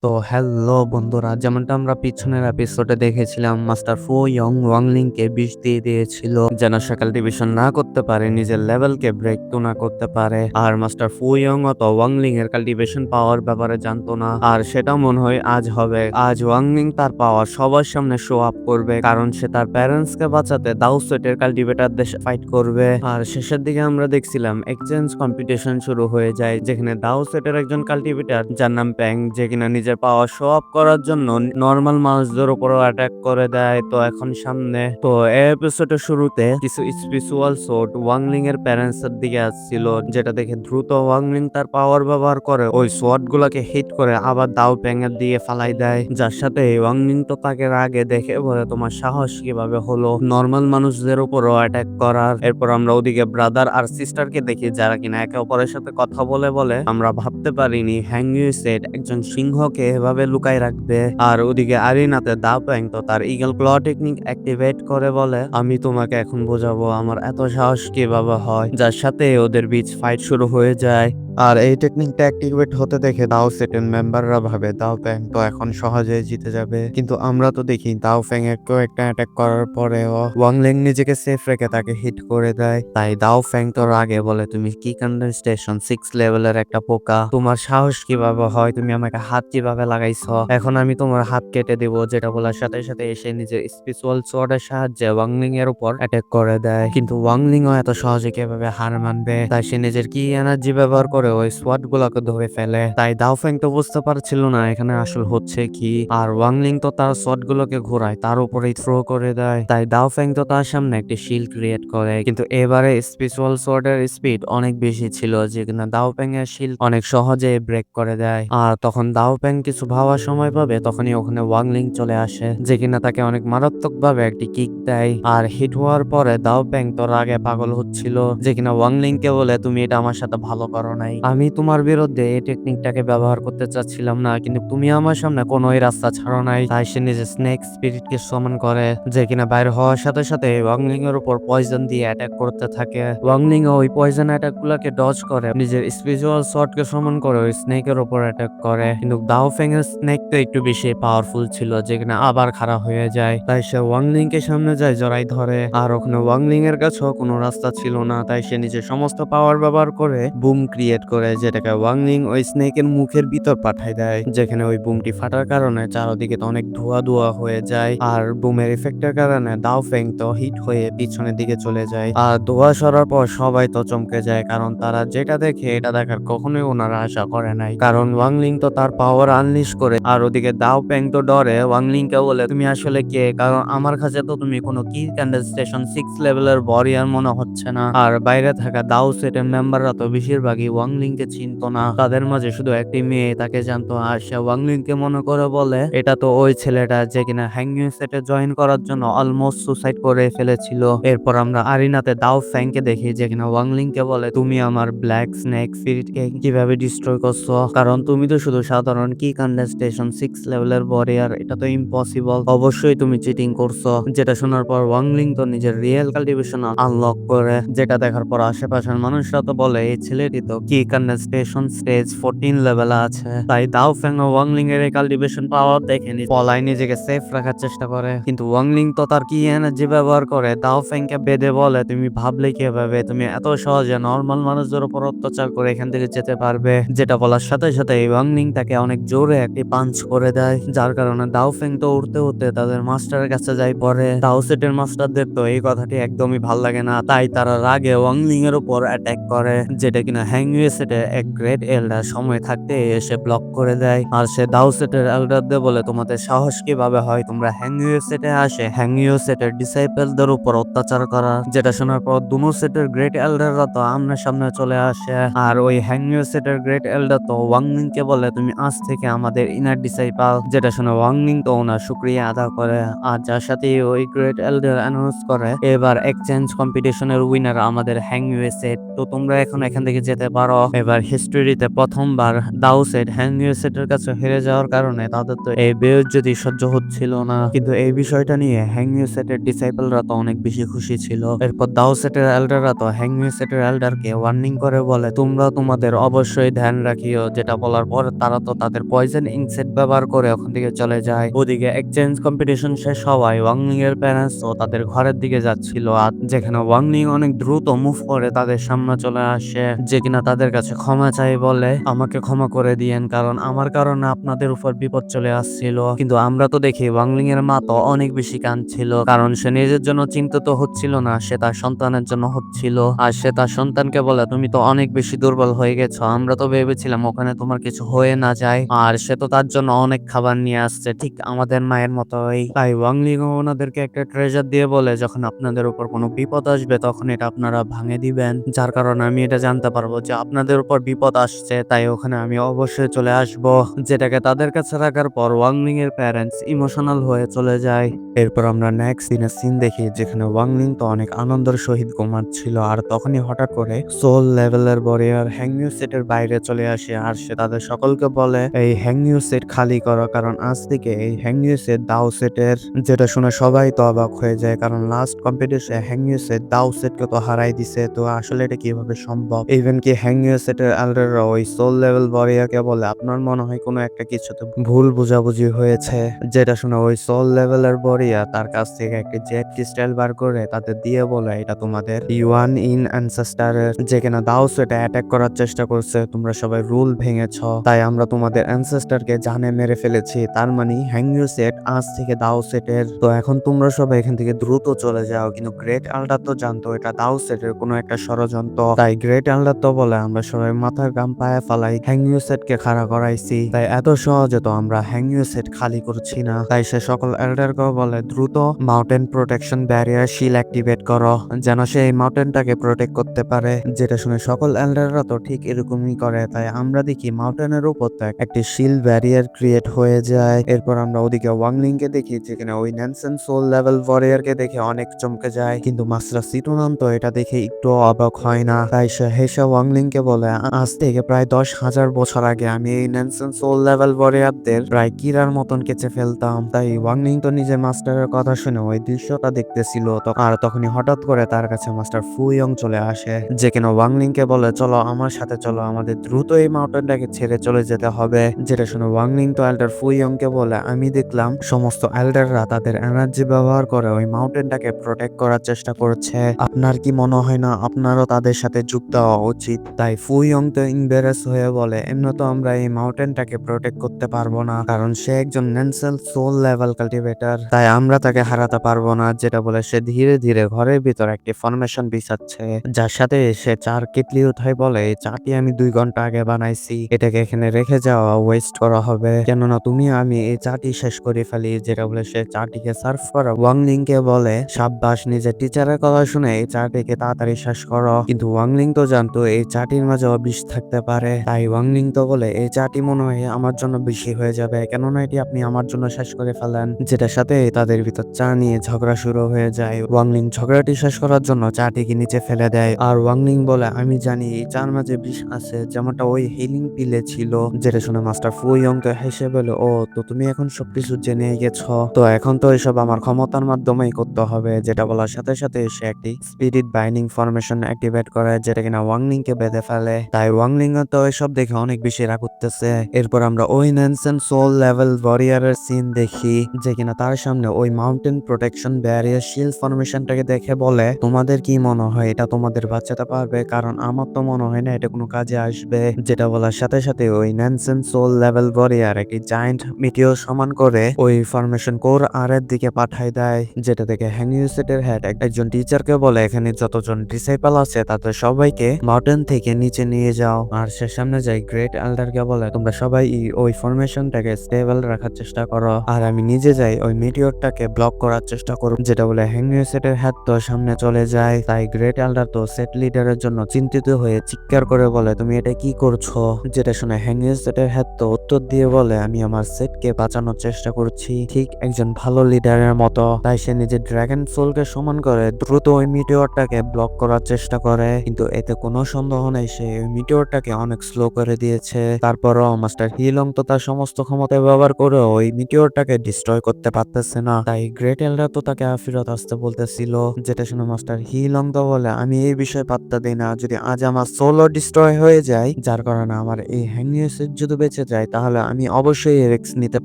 তো হ্যালো বন্ধুরা, যেমনটা আমরা পিছনের এপিসোডে দেখেছিলাম, মাস্টার ফু ইয়ং ওয়াংলিংকে বিষ দিয়ে দিয়েছিল যেন সে কাল্টিভেশন না করতে পারে, নিজের লেভেলকে ব্রেক টু না করতে পারে। আর মাস্টার ফু ইয়ং অত ওয়াংলিং এর কাল্টিভেশন পাওয়ার ব্যাপারে জানতো না, আর সেটা মনে হয় আজ হবে। আজ ওয়াংলিং তার পাওয়ার সবার সামনে শো আপ করবে, কারণ সে তার প্যারেন্টস কে বাঁচাতে দাও সেটের কাল্টিভেটরদের ফাইট করবে। আর শেষের দিকে আমরা দেখছিলাম এক্সচেঞ্জ কম্পিটিশন শুরু হয়ে যায়, যেখানে দাও সেটের একজন কাল্টিভেটর যার নাম প্যাং, যে কিনা নিজের পাওয়ার শো অফ করার জন্য নর্মাল মানুষদের উপরও অ্যাটাক করে দেয়। তো এখন সামনে তো এই এপিসোডের শুরুতে কিছু স্পেশাল শট ওয়াংলিং এর প্যারেন্টস এর দিকে আসছিল, যেটা দেখে দ্রুত ওয়াংলিং তার পাওয়ার ব্যবহার করে ওই শট গুলাকে হিট করে আবার দাও প্যাং এর দিকে ফালাই দেয়, যার সাথে ওয়াংলিং তো তাকে আগে দেখে বলে তোমার সাহস কিভাবে হলো নর্মাল মানুষদের উপরও অ্যাটাক করার। এরপর আমরা ওদিকে ব্রাদার আর সিস্টারকে দেখি, যারা কিনা একে অপরের সাথে কথা বলে বলে আমরা ভাবতে পারিনি হ্যাং ইউ সেট একজন সিংহকে এভাবে লুকায় রাখবে। আর ওদিকে আরিনাতে দা প্যাং তো তার ইগল ক্ল টেকনিক অ্যাক্টিভেট করে বলে আমি তোমাকে এখন বোঝাবো আমার এত সাহস কিভাবে হয়, যার সাথে ওদের বিচ ফাইট শুরু হয়ে যায়। আর এই টেকনিকটা অ্যাক্টিভেট হতে দেখে দাও সেটের মেম্বাররা ভাবে দাও প্যাং তো এখন সহজেই জিতে যাবে, কিন্তু আমরা তো দেখি দাও প্যাং একটু একটা অ্যাটাক করার পরেও ওয়াংলিং নিজেকে সেফ রেখে তাকে হিট করে দেয়। তাই দাও ফ্যাং তো আগে বলে তুমি কি কন্ডেনসেশন 6 লেভেলের একটা পোকা, তোমার সাহস কিভাবে হয়, তুমি আমাকে হাত কিভাবে লাগাইছো, এখন আমি তোমার হাত কেটে দিব। যেটা বলার সাথে সাথে এসে নিজের স্পেশাল সোর্ডের সাহায্যে ওয়াংলিং এর উপর অ্যাটাক করে দেয়, কিন্তু ওয়াংলিং ও এত সহজে কিভাবে হার মানবে, তাই সে নিজের কি এনার্জি ব্যবহার করে ওই সোয়াট গুলাকে ধরে ফেলে। তাই দাও ফ্যাং তো বুঝতে পারছিল না এখানে আসল হচ্ছে কি, আর ওয়াংলিং তো তার সোয়াট গুলোকে ঘোরায় তার উপরেই থ্রো করে দেয়। তাই দাও ফ্যাং তো তার সামনে একটি শিল্ড ক্রিয়েট করে, কিন্তু এবারে স্পেশাল সোর্ডের স্পিড অনেক বেশি ছিল, যে কিনা দাও ফ্যাং এর শিল্ড অনেক সহজে ব্রেক করে দেয়। আর তখন দাও ফ্যাং কিছু ভাবার সময় পাবে, তখনই ওখানে ওয়াংলিং চলে আসে, যে কিনা তাকে অনেক মারাত্মক ভাবে একটি কিক দেয়। আর হিট হওয়ার পরে দাও ফ্যাং তোর আগে পাগল হচ্ছিল, যে কিনা ওয়াংলিং কে বলে তুমি এটা আমার সাথে ভালো করো নাই, আমি তোমার বিরুদ্ধে এই টেকনিকটাকে ব্যবহার করতে চাচ্ছিলাম না, কিন্তু তুমি আমার সামনে কোনোই রাস্তা ছাড়ো নাই। তাই সে নিজের স্নেক স্পিরিট কে সমান করে, যে কিনা বাইর হওয়ার সাথে সাথে ওয়াংলিং এর উপর পয়জন দিয়ে অ্যাটাক করতে থাকে। ওয়াংলিং ওই পয়জন অ্যাটাক গুলাকে ডজ করে নিজের স্পেশাল শট কে সমান করে ওই স্নেক এর উপর অ্যাটাক করে, কিন্তু দাও ফ্যাং এর স্নেক তো একটু বেশি পাওয়ারফুল ছিল, যে কিনা আবার খারাপ হয়ে যায়। তাই সে ওয়াংলিং কে সামনে যায় জড়াই ধরে, আর ওখানে ওয়াংলিং এর কাছেও কোনো রাস্তা ছিল না, তাই সে নিজের সমস্ত পাওয়ার ব্যবহার করে বুম ক্রিয়েট করে, যেটাকে ওয়াংলিং ওই স্নেকের মুখের ভিতর পাঠায় দেয়, যেখানে ওই বুমটি ফাটার কারণে চারদিকে তো অনেক ধোয়া ধোয়া হয়ে যায়। আর বুমের ইফেক্টের কারণে দাও ফ্যাং তো হিট হয়ে পিছনের দিকে চলে যায়, আর ধোয়া সরার পর সবাই তো চমকে যায়, কারণ তারা যেটা দেখে এটা দেখার কখনোই ওনারা আশা করে নাই, কারণ ওয়াংলিং তো তার পাওয়ার আনলিশ করে। আর ওদিকে দাও প্যাং তো ডরে ওয়াংলিং কে বলে তুমি আসলে কে, কারণ আমার কাছে তো তুমি কোনো কি কন্ডেনসেশন 6 লেভেলের ওয়ারিয়র মনে হচ্ছে না। আর বাইরে থাকা দাও সেটের মেম্বাররা তো বেশিরভাগই ওয়াংলিং কে চিনতো না, তাদের মাঝে শুধু একটি মেয়ে তাকে জানতো, আর সে ওয়াংলিং কে মনে করে বলে এটা তো ওই ছেলেটা যে কিনা হ্যাংইউ সেটে জয়েন করার জন্য অলমোস্ট সুসাইড করে ফেলেছিল। এরপর আমরা আরিনাতে দাও ফ্যাং কে দেখি, যে কিনা ওয়াংলিং কে বলে তুমি আমার ব্ল্যাক স্নেক স্পিরিট কে কিভাবে ডিস্ট্রয় করছো, কারণ তুমি তো শুধু সাধারণ কি কন্ডেনসেশন 6 লেভেলের ওয়ারিয়র, এটা তো ইম্পসিবল, অবশ্যই তুমি চিটিং করছো। যেটা শোনার পর ওয়াংলিং তো নিজের রিয়েল কাল্টিভেশন আনলক করে, যেটা দেখার পর আশেপাশের মানুষরা তো বলে এই ছেলেটি তো কি কন্ডেনসেশন স্টেজ 14 লেভেলে আছে। তাই দাও ফ্যাং ও ওয়াংলিং এর এই কাল্টিভেশন পাওয়ার দেখে পলায় নিজেকে সেফ রাখার চেষ্টা করে, কিন্তু ওয়াংলিং তো তার কি এনার্জি ব্যবহার করে দাও ফ্যাং কে বেঁধে বলে তুমি ভাবলে কিভাবে তুমি এত সহজে নর্মাল মানুষদের উপর অত্যাচার করে এখান থেকে যেতে পারবে। যেটা বলার সাথে সাথে ওয়াংলিং তাকে অনেক জোরে একটি পাঞ্চ করে দেয়, যার কারণে দাও ফ্যাং তো উঠতে উঠতে তাদের মাস্টারের কাছে যাই পড়ে। দাও সেটের মাস্টারদের তো এই কথাটি একদমই ভাল লাগে না, তাই তারা রাগে ওয়াংলিং এর উপর অ্যাটাক করে, যেটা কিনা হ্যাংইউ সেটের এক গ্রেট এল্ডার সময় থাকতে এসে ব্লক করে দেয়। আর সে দাও সেটের এল্ডারদের বলে তোমাদের সাহস কিভাবে হয় তোমরা হ্যাংইউ সেটে আসে হ্যাংইউ সেটের ডিসাইপলদের উপর অত্যাচার করা। যেটা শোনার পর দুনো সেটের গ্রেট এল্ডাররা তো আমনে সামনে চলে আসে, আর ওই হ্যাংইউ সেটের গ্রেট এল্ডার তো ওয়াংলিং কে বলে তুমি আজ থেকে আমাদের ইনার ডিসাইপল। যেটা শুনে ওয়াংলিং তো ওনার শুকরিয়া আদা করে, আর যার সাথে ওই গ্রেট এল্ডার অ্যানাউন্স করে এবার এক্সচেঞ্জ কম্পিটিশনের উইনার আমাদের হ্যাংইউ সেট, তো তোমরা এখন এখান থেকে যেতে পারো। এবার হিস্ট্রিতে প্রথমবার দাউসেট হ্যাংরিউসেটের কাছে হেরে যাওয়ার কারণে তাদের তো এই বেইজ্জতি সহ্য হচ্ছিল না, কিন্তু এই বিষয়টা নিয়ে হ্যাংরিউসেটের ডিসাইপলরা তো অনেক বেশি খুশি ছিল। এরপর দাউসেটের এল্ডাররা তো হ্যাংরিউসেটের এল্ডারকে ওয়ার্নিং করে বলে তোমরা তোমাদের অবশ্যই ধ্যান রাখিও, যেটা বলার পর তারা তো তাদের পয়জন ইনসেট ব্যবহার করে ওখান থেকে চলে যায়। ওদিকে এক্সচেঞ্জ কম্পিটিশন শেষ হওয়ায় ওয়াংলিং এর প্যারেন্টস ও তাদের ঘরের দিকে যাচ্ছিল, আর যেখানে ওয়াংলিং অনেক দ্রুত মুভ করে তাদের সামনে চলে আসে, যে কিনা তাদের কাছে ক্ষমা চাই বলে আমাকে ক্ষমা করে দিয়েন, কারণ আমার কারণে আপনাদের উপর বিপদ চলে আসছিল। কিন্তু আমরা তো দেখি ওয়াংলিং এর মা তো অনেক বেশি কাঁদছিল, কারণ সে নিজের জন্য চিন্তিত হচ্ছিল না, সে তার সন্তানের জন্য হচ্ছিল। আর সে তার সন্তানকে বলে তুমি তো অনেক বেশি দুর্বল হয়ে গেছো, আমরা তো ভেবেছিলাম ওখানে তোমার কিছু হয়ে না যায়। আর সে তো তার জন্য অনেক খাবার নিয়ে আসছে, ঠিক আমাদের মায়ের মতোই। তাই ওয়াংলিং ওনাদেরকে একটা ট্রেজার দিয়ে বলে যখন আপনাদের উপর কোনো বিপদ আসবে তখন এটা আপনারা ভাঙে দিবেন, যার কারণে আমি এটা জানতে পারবো যে আপনাদের উপর বিপদ আসছে, তাই ওখানে আমি অবশ্যই চলে আসব। যেটাকে তাদের কাছে রাখার পর ওয়াংলিং এর প্যারেন্টস ইমোশনাল হয়ে চলে যায়। এরপর আমরা নেক্সট দিনের সিন দেখি যেখানে ওয়াংলিং তো অনেক আনন্দের সহিত ঘুমাচ্ছিল, আর তখনই হঠাৎ করে সোল লেভেলের ওয়ারিয়র হ্যাংনিউ সেটের বাইরে চলে আসে, আর সে তাদের সকলকে বলে এই হ্যাংনিউ সেট খালি করো, কারণ আজ থেকে এই হ্যাংনিউ সেট দাও সেটের। যেটা শুনে সবাই তো অবাক হয়ে যায়, কারণ লাস্ট কম্পিটিশনে হ্যাংনিউ সেট দাও সেটকে তো হারাই দিছে, তো আসলে এটা কিভাবে সম্ভব। ইভেন কি হ্যাংনিউ সেটের এল্ডাররা ওই সোল লেভেল ওয়ারিয়রকে বলে আপনার মনে হয় কোনো একটা কিছুতে ভুল বুঝাবুঝি হয়েছে। যেটা শুনে ওই সোল লেভেলের ওয়ারিয়র তার কাছ থেকে একটি জেড ক্রিস্টাল বার করে তাদের দিয়ে বলে এটা তোমাদের ইউয়ান ইন অ্যানসেস্টারের, যেখানে দাও সেটে অ্যাটাক করার চেষ্টা করছে, তোমরা সবাই রুল ভেঙেছ, তাই আমরা তোমাদের অ্যানসেস্টারকে জানে মেরে ফেলেছি, তার মানে হ্যাংনিউ সেট আজ থেকে দাও সেটের। তো এখন তোমরা সবাই এখান থেকে দ্রুত চলে যাও। কিন্তু গ্রেট আল্ডার তো জানতো এটা দাও সেটের কোনো একটা ষড়যন্ত্র, তাই গ্রেট আল্ডার তো বলে আমরা সবাই মাথার গাম পায়ে ফালাই হ্যাংনিউ সেটকে খাড়া করাইছি, তাই এত সহজে তো আমরা হ্যাংনিউ সেট খালি করছি না। তাই সে সকল এল্ডারকে বলে দ্রুত মাউন্টেন প্রোটেকশন ব্যারিয়ার শিল অ্যাক্টিভেট করো, যেন সে এই মাউন্টেনটাকে প্রোটেক্ট করতে পারে। যেটা শুনে সকল এল্ডাররা তো ঠিক এরকমই করে, তাই আমরা দেখি মাউন্টেনের উপর একটি শিল ব্যারিয়ার ক্রিয়েট হয়ে যায়। এরপর আমরা ওদিকে ওয়াংলিং কে দেখি যেখানে ওই ন্যানসেন সোল লেভেল ওয়ারিয়র কে দেখে অনেক চমকে যায়, কিন্তু মাস্টার সিটুনান তো এটা দেখে একটু অবাক হয় না, তাই সে হেসে ওয়াংলিং কে বলে আজ থেকে প্রায় 10,000 বছর আগে আমি এই ন্যানসেন সোল লেভেল ওয়ারিয়রদের প্রায় কিরার মতন কেচে ফেলতাম। তাই ওয়াংলিং তো নিজে মাস্টারের কথা শুনে ওই দৃশ্যটা দেখতেছিল, আর তখনই হঠাৎ করে তার কাছে মাস্টার ফু ইয়ং চলে আসে, যে কিনা ওয়াংলিং কে বলে চলো আমার সাথে চলো, আমাদের দ্রুত এই মাউন্টেনটাকে ছেড়ে চলে যেতে হবে। যেটা শুনে ওয়াংলিং তো এল্ডার ফু ইয়ং কে বলে আমি দেখলাম সমস্ত এল্ডাররা তাদের এনার্জি ব্যবহার করে ওই মাউন্টেনটাকে প্রোটেক্ট করার চেষ্টা করছে, আপনার কি মনে হয় না আপনারও তাদের সাথে যুক্ত হওয়া উচিত? তাই ফু ইয়ং তো ইম্বারেস হয়ে বলে এমনি তো আমরা এই মাউন্টেনটাকে প্রোটেক্ট করতে পারবো না, কারণ সে একজন ন্যানসেল সোল লেভেল কাল্টিভেটর, তাই আমরা তাকে হারাতে পারবো না। যেটা বলে সে ধীরে ধীরে ঘরের ভিতর একটি ফরমেশন বিছাচ্ছে, যার সাথে সে চার কেটলি উঠাই বলে এই চাটি আমি 2 ঘন্টা আগে বানাইছি, এটাকে এখানে রেখে যাওয়া ওয়েস্ট করা হবে, কেননা তুমি আমি এই চাটি শেষ করে ফেলি। যেটা বলে সে চাটিকে সার্ভ করা ওয়াংলিং কে বলে সাব্বাস, নিজের টিচারের কথা শুনে এই চাটিকে তাড়াতাড়ি শেষ করো। কিন্তু ওয়াংলিং তো জানতো এই চাটির মাঝে বিষ থাকতে পারে, তাই ওয়াংলিং তো বলে এই চাটি মনে হয় আমার জন্য বেশি হয়ে যাবে, কেননা এটি আপনি আমার জন্য শেষ করে ফেলেন। যেটার সাথে তাদের ভিতর চা নিয়ে ঝগড়া শুরু হয়ে যায়। ওয়াংলিং ঝগড়াটি শেষ করার জন্য চাটিকে নিচে ফেলে দেয়, আর ওয়াংলিং বলে আমি জানি এই চার মাঝে বিষ আছে, যেমনটা ওই হিলিং পিলে ছিল। যেটা শুনে মাস্টার ফু ইয়ং তো হেসে বলে ও তো তুমি এখন সবকিছু জেনে গেছো, তো এখন তো এসব আমার ক্ষমতার মাধ্যমেই করতে হবে। যেটা বলার সাথে সাথে সে একটি স্পিরিট বাইন্ডিং ফরমেশন অ্যাক্টিভেট করে, যেটা কিনা ওয়াংলিং কে বেঁধে ফেলে। তাই ওয়াংলিং তো এসব দেখে অনেক বেশি রাগ উঠতেছে। এরপর আমরা ওই ন্যানসেন সোল লেভেল ওয়ারিয়রের সিন দেখি, যে কিনা তার সামনে ওই মাউন্টেন প্রোটেকশন ব্যারিয়ার শিল্ড ফরমেশনটাকে দেখে বলে তোমাদের কি মনে হয় এটা তোমাদের বাঁচাতে পারবে? কারণ আমার তো মনে হয় না এটা কোনো কাজে আসবে। যেটা বলার সাথে সাথে ওই ন্যানসেন সোল লেভেল ওয়ারিয়র একটি জায়ান্ট মিটিওর সমান করে ওই ফরমেশন কোর আর এর দিকে পাঠায় দেয়, যেটা থেকে হ্যাংনিউ সেটের হেড একজন টিচারকে বলে এখানে যতজন ডিসাইপল আছে তাদের সবাইকে মাউন্টেন থেকে নিচে নিয়ে যাও। আর সে সামনে যায় গ্রেট এল্ডারকে বলে তোমরা সবাই ওই ফরমেশনটাকে স্টেবল রাখার চেষ্টা করো, আর আমি নিজে যাই ওই মিটিওরটাকে ব্লক করার চেষ্টা করব। যেটা বলে হ্যাংনিউ সেটের হেড তো সামনে চলে যায়। তাই গ্রেট এল্ডার তো সেট লিডারের জন্য চিন্তিত হয়ে চিৎকার করে বলে তুমি এটা কি করছো? যেটা শুনে হ্যাংনিউ সেটের হেড তো উত্তর দিয়ে বলে আমি আমার সেটকে বাঁচানোর চেষ্টা করছি, ঠিক একজন ভালো লিডারের মতো। তাই সে নিজের ড্রাগন সোলকে সমান করে দ্রুত ওই মিটিওরটাকে ব্লক করার চেষ্টা করে, কিন্তু এতে কোনো সন্দেহ নেই সে মিটিওরটাকে অনেক স্লো করে দিয়েছে। তারপরও মাস্টার হিলং তো তার সমস্ত ক্ষমতা ব্যবহার করে ওই মিটিওরটাকে ডিস্ট্রয় করতে পারতেছে না। তাই গ্রেট এল্ডার তো তাকে ফেরত আসতে বলতেছিল, যেটা শুনে মাস্টার হিলং তো বলে আমি এই বিষয়ে পাত্তা দিই না। যদি আজ আমার সোলো ডিস্ট্রয় হয়ে যায়, যার কারণে আমার এই হ্যাংনিউসের যদি বেঁচে যায়, তাহলে আমি অবশ্যই রিস্ক নিতে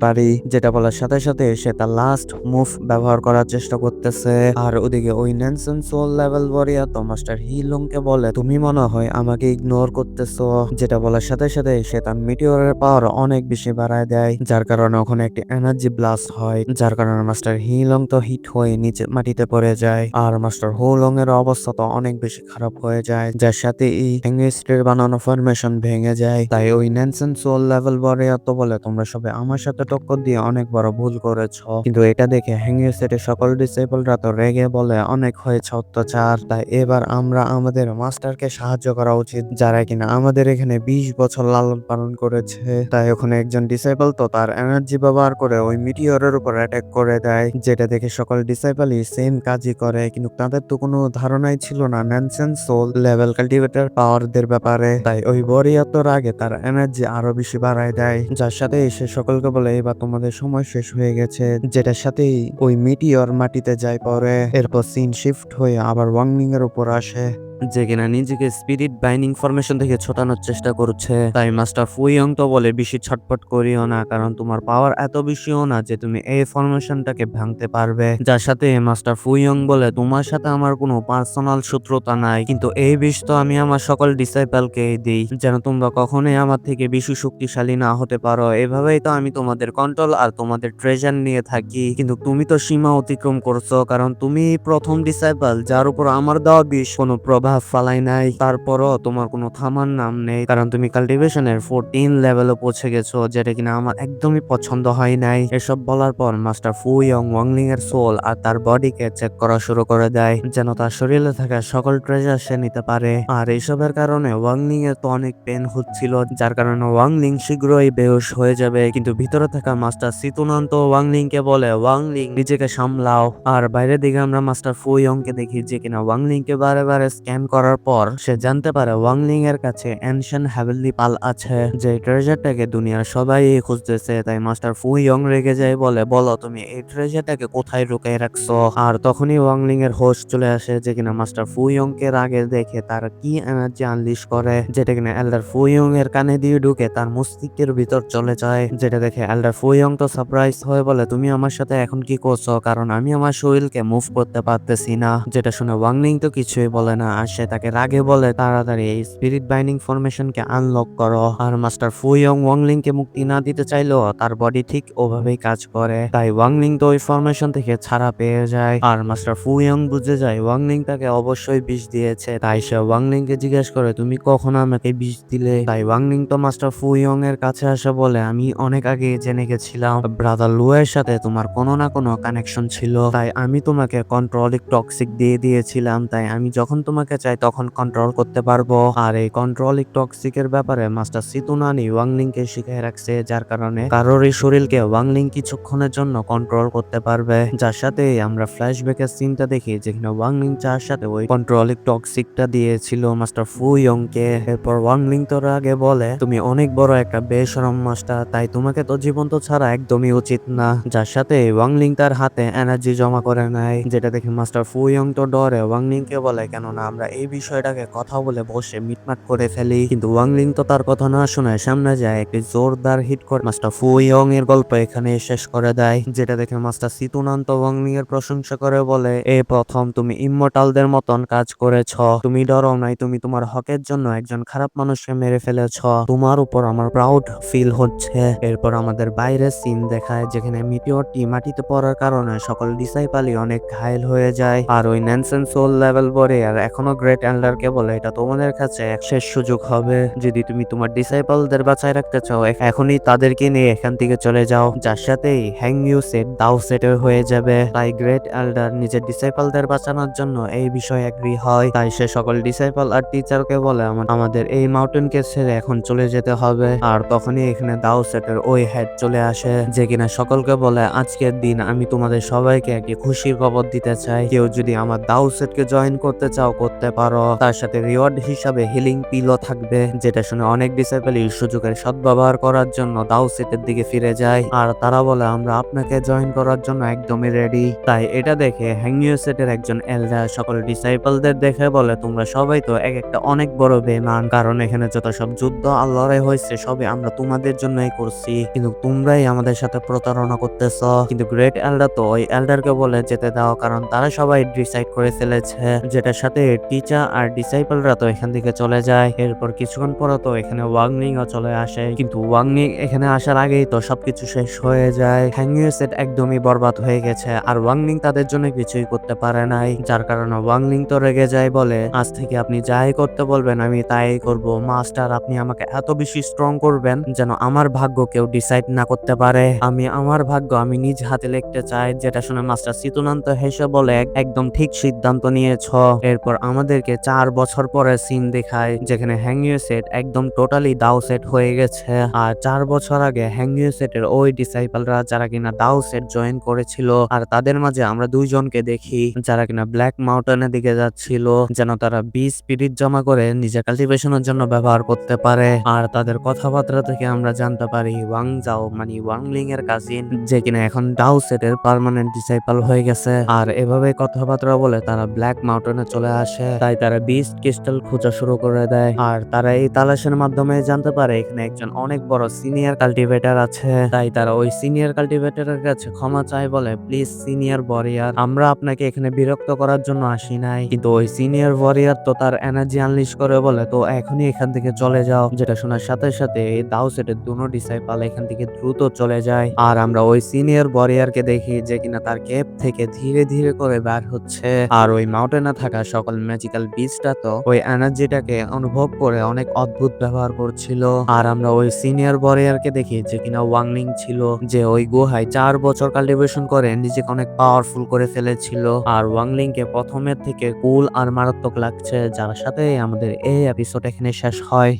পারি। যেটা বলার সাথে সাথে সে তার লাস্ট মুভ ব্যবহার করার চেষ্টা করতেছে। আর ওদিকে ওই ন্যানসন সোল লেভেল ওয়ারিয়র তো মাস্টার হিলং কে বলে তুমি মনে হয় আমাকে ইগনোর করতেছো। যেটা বলার সাথে সাথে সে তার মিটিওরের পাওয়ার অনেক বেশি বাড়ায় দেয়, যার কারণে ওখানে একটি এনার্জি ব্লাস্ট হয়, যার কারণে মাস্টার হিলং তো হিট হয়ে নিচে মাটিতে পড়ে যায়। আর মাস্টার হোলং এর অবস্থা তো অনেক বেশি খারাপ হয়ে যায়, যার সাথে এই হ্যাংস্টের বানানো ফরমেশন ভেঙে যায়। তাই ওই ন্যানসন সোল লেভেল ওয়ারিয়র তো বলে তোমরা সবাই আমার সাথে টক্কর দিয়ে অনেক বড় ভুল করেছ। কিন্তু এটা দেখে হ্যাংস্টের সকল ডিসেবলরা তো রেগে বলে অনেক হয়েছে অত্যাচার। তাই এবার আমরা আমাদের মাস্টারকে সাহায্য করা উচিত, যারা কিনা আমাদের এখানে 20 বছর লালন পালন করেছে। তাই ওখানে একজন ডিসেবল তো তার এনার্জি ব্যবহার করে ওই মিটিওরের উপর অ্যাটাক করে দেয়, যেটা দেখে সকল ডিসেবলই সেম কাজই করে। কিন্তু তাদের তো কোনো ধারণাই ছিল না ন্যানসেন সোল লেভেল কাল্টিভেটর পাওয়ারদের ব্যাপারে। তাই ওই ওয়ারিয়র আগে তার এনার্জি আরো বেশি বাড়ায় দেয়, যার সাথে সে সকলকে বলে এবার তোমাদের সময় শেষ হয়ে গেছে। যেটার সাথেই ওই মিটিওর মাটিতে যায় পরে। এরপর সিন শিফট হয়ে আবার ওয়াংলিং এর উপর আসে, যে কিনা নিজেকে স্পিরিট বাইন্ডিং ফরমেশন থেকে ছোটানোর চেষ্টা করছে। তাই মাস্টার ফুইয়ং তো বলে বেশি ছটপট করিও না, কারণ তোমার পাওয়ার এত বেশিও না যে তুমি এই ফরমেশনটাকে ভাঙতে পারবে। যার সাথে মাস্টার ফুইয়ং বলে তোমার সাথে আমার কোনো পার্সোনাল শত্রুতা নাই, কিন্তু এই বিষ তো আমি আমার সকল ডিসাইপলকে দিই, যেন তোমরা কখনোই আমার থেকে বেশি শক্তিশালী না হতে পারো। এভাবেই তো আমি তোমাদের কন্ট্রোল আর তোমাদের ট্রেজার নিয়ে থাকি। কিন্তু তুমি তো সীমা অতিক্রম করছো, কারণ তুমি প্রথম ডিসাইপল যার উপর আমার দেওয়া বিষ কোনো প্রভাব ফালাই নাই। তারপরও তোমার কোনো থামার নাম নেই, কারণ তুমি কাল্টিভেশনের 14 লেভেলে পৌঁছে গেছো, যেটা কিনা আমার একদমই পছন্দ হয় নাই। এসব বলার পর মাস্টার ফুইয়ং ওয়াংলিং এর সোল আর তার বডিকে চেক করা শুরু করে দেয়, যেন তার শরীরে থাকা সকল ট্রেজার সে নিতে পারে। আর এইসবের কারণে ওয়াংলিং এর তো অনেক পেন হচ্ছিল, যার কারণে ওয়াংলিং শীঘ্রই বেহুশ হয়ে যাবে। কিন্তু ভিতরে থাকা মাস্টার সিতুনান তো ওয়াংলিং কে বলে ওয়াংলিং নিজেকে সামলাও। আর বাইরের দিকে আমরা মাস্টার ফুইয়ং কে দেখি, যে কিনা ওয়াংলিং কে বারে বারে স্ক্যান করার পর সে জানতে পারে ওয়াংলিং এর কাছে এনশিয়েন্ট হেভেনলি পাল আছে, যে ট্রেজারটাকে দুনিয়ার সবাই খুঁজতেছে। তাই মাস্টার ফুইয়ং রেগে যায়, বলে বলো তুমি এই ট্রেজারটাকে কোথায় লুকিয়ে রাখছো। আর তখনই ওয়াংলিং এর হোশ চলে আসে, যে কিনা মাস্টার ফুইয়ং কে রাগে দেখে তার কি এনার্জি আনলিশ করে, যেটা কিনা এল্ডার ফুইয়ং এর কানে দিয়ে ঢুকে তার মস্তিষ্কের ভিতর চলে যায়। যেটা দেখে এল্ডার ফুইয়ং তো সারপ্রাইজ হয়ে বলে তুমি আমার সাথে এখন কি করছো, কারণ আমি আমার শরীরকে মুভ করতে পারতেছি না। যেটা শুনে ওয়াংলিং তো কিছুই বলে না, আর সে তাকে রাগে বলে তাড়াতাড়ি এই স্পিরিট বাইন্ডিং ফরমেশনকে আনলক করো। আর মাস্টার ফুইয়ং ওয়াংলিং কে মুক্তি না দিতে চাইলেও তার বডি ঠিক ওভাবেই কাজ করে। তাই ওয়াংলিং তো ওই ফরমেশন থেকে ছাড়া পেয়ে যায়। আর মাস্টার ফুইয়ং বুঝে যায় ওয়াংলিং তাকে অবশ্যই বিষ দিয়েছে। তাই সে ওয়াংলিং কে জিজ্ঞেস করে তুমি কখন আমাকে বিষ দিলে। তাই ওয়াংলিং তো মাস্টার ফুইয়ং এর কাছে আসে বলে আমি অনেক আগে জেনে গেছিলাম ব্রাদার লুয়ের সাথে তোমার কোনো না কোনো কানেকশন ছিল, তাই আমি তোমাকে কন্ট্রোলিক টক্সিক দিয়ে দিয়েছিলাম। তাই আমি যখন তোমাকে চাই তখন কন্ট্রোল করতে পারবো। আর এই কন্ট্রোলিক টক্সিকের ব্যাপারে মাস্টার সিতুনানি ওয়াংলিং কে শিখিয়ে রাখছে, যার কারণে কারোর এই শরীরকে ওয়াংলিং কিছুক্ষণের জন্য কন্ট্রোল করতে পারবে। যার সাথে আমরা ফ্ল্যাশব্যাকের সিনটা দেখি, যেখানে ওয়াংলিং চার সাথে ওই কন্ট্রোলিক টক্সিকটা দিয়েছিল মাস্টার ফুইয়ং কে। এরপর ওয়াংলিং তোর আগে বলে তুমি অনেক বড় একটা বেশরম মাস্টার, তাই তোমাকে তো জীবন্ত ছাড়া একদমই উচিত না। যার সাথে ওয়াংলিং তার হাতে এনার্জি জমা করে নেয়, যেটা দেখে মাস্টার ফুইয়ং তো ডরে ওয়াংলিং কে বলে কেননা আমরা এই বিষয়টাকে কথা বলে বসে মিটমাট করে ফেলি। কিন্তু ওয়াংলিং তো তার কথা না শুনে সামনে যায়, একটি জোরদার হিট করে মাস্টার ফুইয়ং এর গল্প এখানে শেষ করে দেয়। যেটা দেখে মাস্টার সিতুনান তো ওয়াংলিং এর প্রশংসা করে বলে এই প্রথম তুমি ইমমর্টালদের মতন কাজ করেছ, তুমি ডরো নাই, তুমি তোমার হকের জন্য একজন খারাপ মানুষকে মেরে ফেলেছ, তোমার উপর আমার প্রাউড ফিল হচ্ছে। এরপর আমাদের বাইরের সিন দেখায়, যেখানে মিটিওরটি মাটিতে পড়ার কারণে সকল ডিসাইপলই অনেক ঘায়েল হয়ে যায়। আর ওই ন্যানসেন সোল লেভেল ওয়ারিয়র এখনো গ্রেট এল্ডারকে বলে এটা তোমাদের কাছে এক শেষ সুযোগ হবে, যদি তুমি তোমার ডিসাইপলদের বাঁচায় রাখতে চাও এখনই তাদেরকে নিয়ে এখান থেকে চলে যাও। যার সাথেই হ্যাং ইউ সেট দাও সেটের হয়ে যাবে। তাই গ্রেট এল্ডার নিজের ডিসাইপলদের বাঁচানোর জন্য এই বিষয়ে এগ্রি হয়। তাই সে সকল ডিসাইপল আর টিচারকে বলে আমাদের এই মাউন্টেনকে ছেড়ে এখন চলে যেতে হবে। আর তখনই এখানে দাও সেটের ওই হেড চলে আসে, যে কিনা সকলকে বলে আজকের দিন আমি তোমাদের সবাইকে একটি খুশির খবর দিতে চাই, কেউ যদি আমার দাও সেটকে জয়েন করতে চাও করতে করতে পারো। তার সাথে রিওয়ার্ড হিসাবে হিলিং পিলও থাকবে, যেটা শুনে অনেক ডিসেবলই সুযোগের সদ্ব্যবহার করার জন্য দাও সেটের দিকে ফিরে যায় আর তারা বলে আমরা আপনাকে জয়েন করার জন্য একদমই রেডি। তাই এটা দেখে হ্যাংনিও সেটের একজন এল্ডার সকল ডিসাইপলদের দেখে বলে তোমরা সবাই তো এক একটা অনেক বড় বেঈমান, কারণ এখানে যত সব যুদ্ধ আর লড়াই হয়েছে সবই আমরা তোমাদের জন্যই করছি, কিন্তু তোমরাই আমাদের সাথে প্রতারণা করতেছ। কিন্তু গ্রেট এল্ডার তো ওই এল্ডারকে বলে যেতে দাও, কারণ তারা সবাই ডিসাইড করে ফেলেছে, যেটার সাথে টিচার আর ডিসাইপলরা তো এখান থেকে চলে যায়। এরপর কিছুক্ষণ পর তো এখানে ওয়াংনিং ও চলে আসে, কিন্তু ওয়াংনিং এখানে আসার আগেই তো সবকিছু শেষ হয়ে যায়। হ্যাংনিও সেট একদমই বরবাদ হয়ে গেছে আর ওয়াংনিং তাদের জন্য কিছুই করতে পারে নাই, যার কারণে ওয়াংনিং তো রেগে যায়, বলে আজ থেকে আপনি যাই করতে বলবেন আমি তাই করব মাস্টার। আপনি আমাকে এত বেশি স্ট্রং করবেন যেন আমার ভাগ্য কেউ ডিসাইড না করতে পারে। আমি আমার ভাগ্য আমি নিজ হাতে লিখতে চাই। যেটা শুনে মাস্টার সিতুনান্ত হেসে বলে একদম ঠিক সিদ্ধান্ত নিয়েছ। এরপর আমাদেরকে 4 বছর পরে সিন দেখায়, যেখানে হ্যাংনিও সেট একদম টোটালি দাও সেট হয়ে গেছে। আর 4 বছর আগে হ্যাংনিও সেটের ওই ডিসাইপলরা যারা কিনা দাও সেট জয়েন করেছিল, আর তাদের মাঝে আমরা দুইজনকে দেখি যারা কিনা ব্ল্যাক মাউন্টেনের দিকে যাচ্ছিল, যেন তারা বীজ স্পিরিট জমা করে নিজের কাল্টিভেশনের জন্য ব্যবহার করতে পারে। আর তাদের কথাবার্তা থেকে আমরা জানতে পারি ওয়াং জাও মানে ওয়াংলিং এর কাজিন, যে কিনা এখন দাও সেটের পার্মানেন্ট ডিসাইপল হয়ে গেছে। আর এভাবে কথাবার্তা বলে তারা ব্ল্যাক মাউন্টেনে চলে আসে। তাই তারা বিস্ট ক্রিস্টাল খোঁজা শুরু করে দেয়, আর তারা এই তালাশের মাধ্যমে জানতে পারে এখানে একজন অনেক বড় সিনিয়র কাল্টিভেটর আছে। তাই তারা ওই সিনিয়র কাল্টিভেটরের কাছে ক্ষমা চায়, বলে প্লিজ সিনিয়র ওয়ারিয়ার, আমরা আপনাকে এখানে বিরক্ত করার জন্য আসি নাই। কিন্তু ওই সিনিয়র ওয়ারিয়ার তো তার এনার্জি আনলিশ করে বলে তো এখনই এখান থেকে চলে যাও। যেটা শোনার সাথে সাথে এই দাও সেটের দুনো ডিসাইপল এখান থেকে দ্রুত চলে যায়। আর আমরা ওই সিনিয়র ওয়ারিয়ারকে দেখি যে কিনা তার কেপ থেকে ধীরে ধীরে করে বের হচ্ছে, আর ওই মাউন্টেনে থাকা সকল ম্যাজিক্যাল বিচটা তো ওই এনার্জিটাকে অনুভব করে অনেক অদ্ভুত ব্যবহার করছিল। আর আমরা ওই সিনিয়র ওয়ারিয়ারকে দেখি যে কিনা ওয়াংলিং ছিল, যে ওই গুহায় 4 বছর কাল্টিভেশন করে নিজেকে অনেক পাওয়ারফুল করে ফেলেছিল। আর ওয়াংলিং কে প্রথমের থেকে কুল আর মারাত্মক লাগছে, যার সাথে আমাদের এই এপিসোড এখানে শেষ হয়।